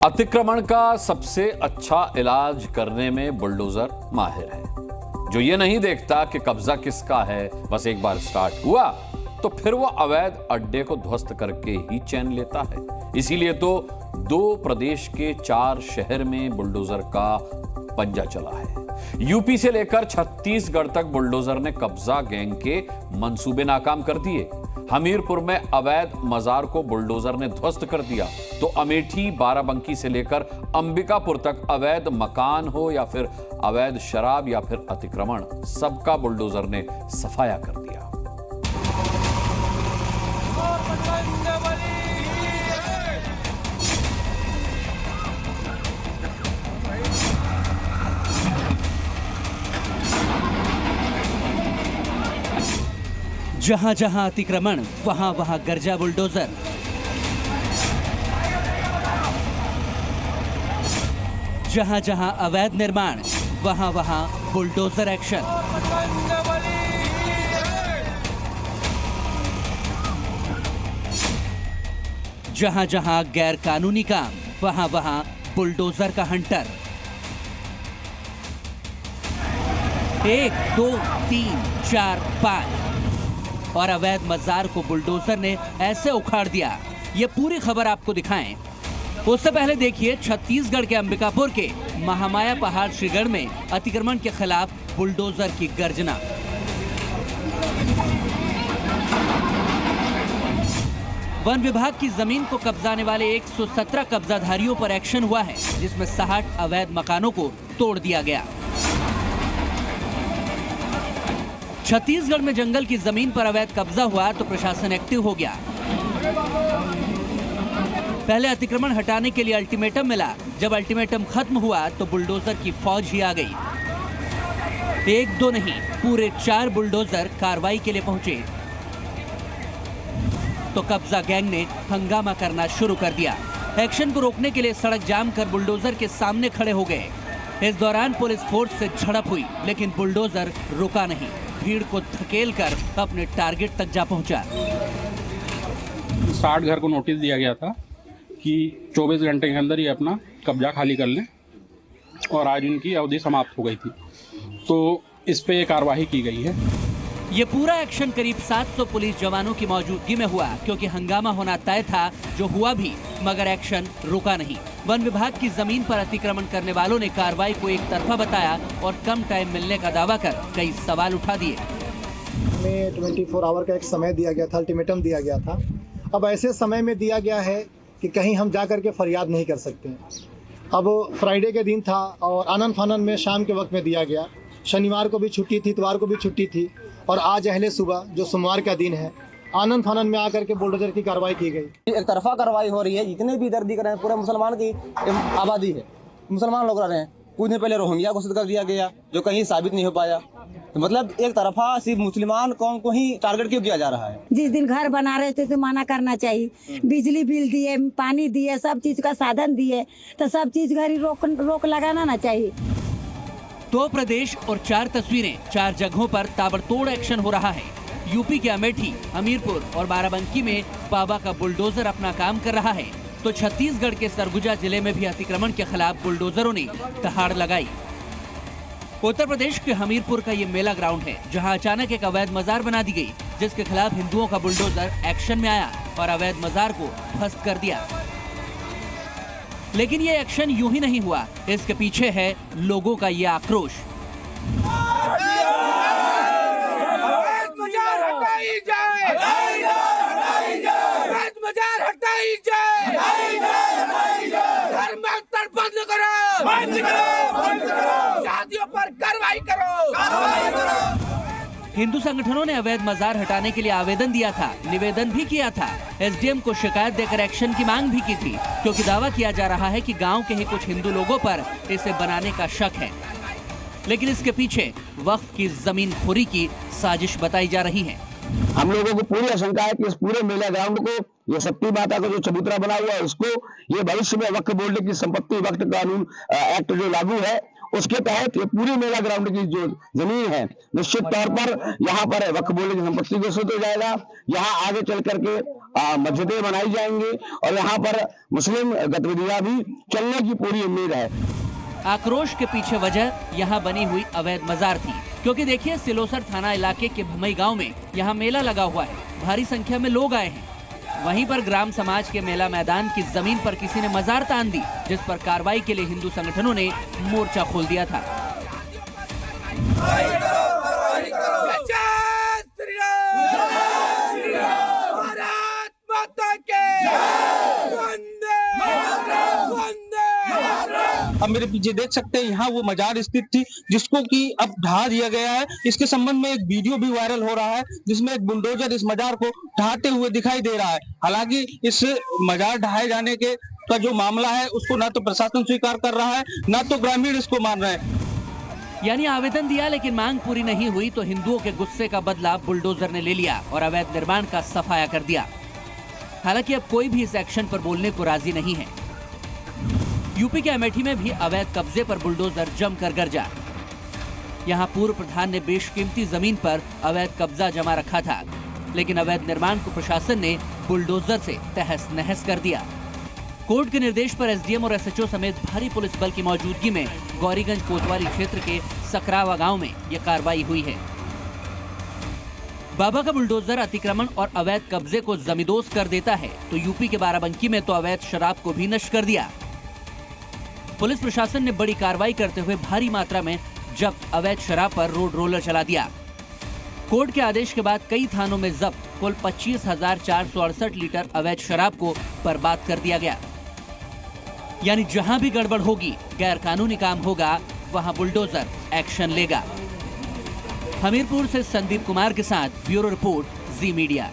अतिक्रमण का सबसे अच्छा इलाज करने में बुलडोजर माहिर है, जो ये नहीं देखता कि कब्जा किसका है। बस एक बार स्टार्ट हुआ तो फिर वो अवैध अड्डे को ध्वस्त करके ही चैन लेता है। इसीलिए तो 2 प्रदेश के 4 शहर में बुलडोजर का पंजा चला है। यूपी से लेकर छत्तीसगढ़ तक बुलडोजर ने कब्जा गैंग के मंसूबे नाकाम कर दिए। हमीरपुर में अवैध मजार को बुलडोजर ने ध्वस्त कर दिया, तो अमेठी, बाराबंकी से लेकर अंबिकापुर तक अवैध मकान हो या फिर अवैध शराब या फिर अतिक्रमण, सबका बुलडोजर ने सफाया कर दिया। जहां जहां अतिक्रमण, वहां वहां गरजा बुलडोजर। जहां जहां अवैध निर्माण, वहां वहां बुलडोजर एक्शन। जहां जहां गैर कानूनी काम, वहां वहां बुलडोजर का हंटर। 1, 2, 3, 4, 5 और अवैध मजार को बुलडोजर ने ऐसे उखाड़ दिया। ये पूरी खबर आपको दिखाएं। उससे पहले देखिए छत्तीसगढ़ के अंबिकापुर के महामाया पहाड़ श्रीगढ़ में अतिक्रमण के खिलाफ बुलडोजर की गर्जना। वन विभाग की जमीन को कब्जाने वाले 117 कब्जाधारियों पर एक्शन हुआ है, जिसमें 60 अवैध मकानों को तोड़ दिया गया। छत्तीसगढ़ में जंगल की जमीन पर अवैध कब्जा हुआ तो प्रशासन एक्टिव हो गया। पहले अतिक्रमण हटाने के लिए अल्टीमेटम मिला। जब अल्टीमेटम खत्म हुआ तो बुलडोजर की फौज ही आ गई। 1, 2 नहीं, पूरे 4 बुलडोजर कार्रवाई के लिए पहुंचे तो कब्जा गैंग ने हंगामा करना शुरू कर दिया। एक्शन को रोकने के लिए सड़क जाम कर बुलडोजर के सामने खड़े हो गए। इस दौरान पुलिस फोर्स से झड़प हुई, लेकिन बुलडोजर रुका नहीं, भीड़ को धकेल कर अपने टारगेट तक जा पहुंचा। 60 घर को नोटिस दिया गया था कि 24 घंटे के अंदर ये अपना कब्जा खाली कर लें, और आज इनकी अवधि समाप्त हो गई थी, तो इस पे ये कार्रवाई की गई है। ये पूरा एक्शन करीब 700 पुलिस जवानों की मौजूदगी में हुआ, क्योंकि हंगामा होना तय था, जो हुआ भी, मगर एक्शन रुका नहीं। वन विभाग की जमीन पर अतिक्रमण करने वालों ने कार्रवाई को एक तरफा बताया और कम टाइम मिलने का दावा कर कई सवाल उठा दिए। हमें 24 आवर का एक समय दिया गया था, अल्टीमेटम दिया गया था। अब ऐसे समय में दिया गया है कि कहीं हम जा करके फरियाद नहीं कर सकते हैं। अब फ्राइडे के दिन था और आनन फानन में शाम के वक्त में दिया गया। शनिवार को भी छुट्टी थी, इतवार को भी छुट्टी थी, और आज अहले सुबह जो सोमवार का दिन है, आनंद फानन में आकर के बुलडोजर की कार्रवाई की गई। एक तरफा कार्रवाई हो रही है। जितने भी इधर दिख रहे हैं पूरे मुसलमान की आबादी है, मुसलमान लोग रह रहे हैं। कुछ दिन पहले रोहिंग्या घोषित कर दिया गया, जो कहीं साबित नहीं हो पाया। तो मतलब एक तरफा सिर्फ मुसलमान कौम को ही टारगेट क्यों किया जा रहा है? जिस दिन घर बना रहे थे तो मना करना चाहिए। बिजली बिल दिए, पानी दिए, सब चीज का साधन दिए, तो सब चीज घर ही रोक लगाना ना चाहिए। 2 प्रदेश और 4 तस्वीरें, 4 जगहों पर ताबड़तोड़ एक्शन हो रहा है। यूपी के अमेठी, हमीरपुर और बाराबंकी में बाबा का बुलडोजर अपना काम कर रहा है, तो छत्तीसगढ़ के सरगुजा जिले में भी अतिक्रमण के खिलाफ बुलडोजरों ने दहाड़ लगाई। उत्तर प्रदेश के हमीरपुर का ये मेला ग्राउंड है, जहां अचानक एक अवैध मजार बना दी गई, जिसके खिलाफ हिंदुओं का बुलडोजर एक्शन में आया और अवैध मजार को ध्वस्त कर दिया। लेकिन ये एक्शन यूं ही नहीं हुआ, इसके पीछे है लोगों का ये आक्रोश। हिंदू संगठनों ने अवैध मजार हटाने के लिए आवेदन दिया था, निवेदन भी किया था, एसडीएम को शिकायत देकर एक्शन की मांग भी की थी, क्योंकि दावा किया जा रहा है कि गांव के ही कुछ हिंदू लोगों पर इसे बनाने का शक है। लेकिन इसके पीछे वक्फ की जमीन खोरी की साजिश बताई जा रही है। हम लोगों को पूरी आशंका है कि इस पूरे मेला ग्राउंड को, ये शक्ति माता का जो चबूतरा बना हुआ है, उसको ये भविष्य में वक्फ बोर्ड की संपत्ति वक्फ कानून एक्ट जो लागू है उसके तहत ये पूरी मेला ग्राउंड की जो जमीन है निश्चित तौर पर यहाँ पर वक्फ बोर्ड की संपत्ति घोषित हो जाएगा। यहाँ आगे चल करके मस्जिदें बनाई जाएंगी और यहाँ पर मुस्लिम गतिविधियां भी चलने की पूरी उम्मीद है। आक्रोश के पीछे वजह यहाँ बनी हुई अवैध मजार थी, क्योंकि देखिए सिलोसर थाना इलाके के भमई गांव में यहाँ मेला लगा हुआ है, भारी संख्या में लोग आए हैं। वहीं पर ग्राम समाज के मेला मैदान की जमीन पर किसी ने मजार तान दी, जिस पर कार्रवाई के लिए हिंदू संगठनों ने मोर्चा खोल दिया था। अब मेरे पीछे देख सकते हैं यहाँ वो मजार स्थित थी जिसको कि अब ढहा दिया गया है। इसके संबंध में एक वीडियो भी वायरल हो रहा है जिसमें एक बुलडोजर इस मजार को ढहाते हुए दिखाई दे रहा है। हालांकि इस मजार ढहाए जाने के का जो मामला है उसको ना तो प्रशासन स्वीकार कर रहा है, ना तो ग्रामीण इसको मान रहे हैं। यानी आवेदन दिया लेकिन मांग पूरी नहीं हुई तो हिंदुओं के गुस्से का बदला बुलडोजर ने ले लिया और अवैध निर्माण का सफाया कर दिया। हालांकि अब कोई भी इस एक्शन पर बोलने को राजी नहीं है। यूपी के अमेठी में भी अवैध कब्जे पर बुलडोजर जमकर गरजा। यहाँ पूर्व प्रधान ने बेशकीमती जमीन पर अवैध कब्जा जमा रखा था, लेकिन अवैध निर्माण को प्रशासन ने बुलडोजर से तहस नहस कर दिया। कोर्ट के निर्देश पर एसडीएम और एसएचओ समेत भारी पुलिस बल की मौजूदगी में गौरीगंज कोतवाली क्षेत्र के सकरावा गांव में यह कार्रवाई हुई है। बाबा का बुलडोजर अतिक्रमण और अवैध कब्जे को जमींदोज कर देता है तो यूपी के बाराबंकी में तो अवैध शराब को भी नष्ट कर दिया। पुलिस प्रशासन ने बड़ी कार्रवाई करते हुए भारी मात्रा में जब्त अवैध शराब पर रोड रोलर चला दिया। कोर्ट के आदेश के बाद कई थानों में जब्त कुल 25,468 लीटर अवैध शराब को बर्बाद कर दिया गया। यानी जहां भी गड़बड़ होगी, गैर कानूनी काम होगा, वहां बुलडोजर एक्शन लेगा। हमीरपुर से संदीप कुमार के साथ ब्यूरो रिपोर्ट, जी मीडिया।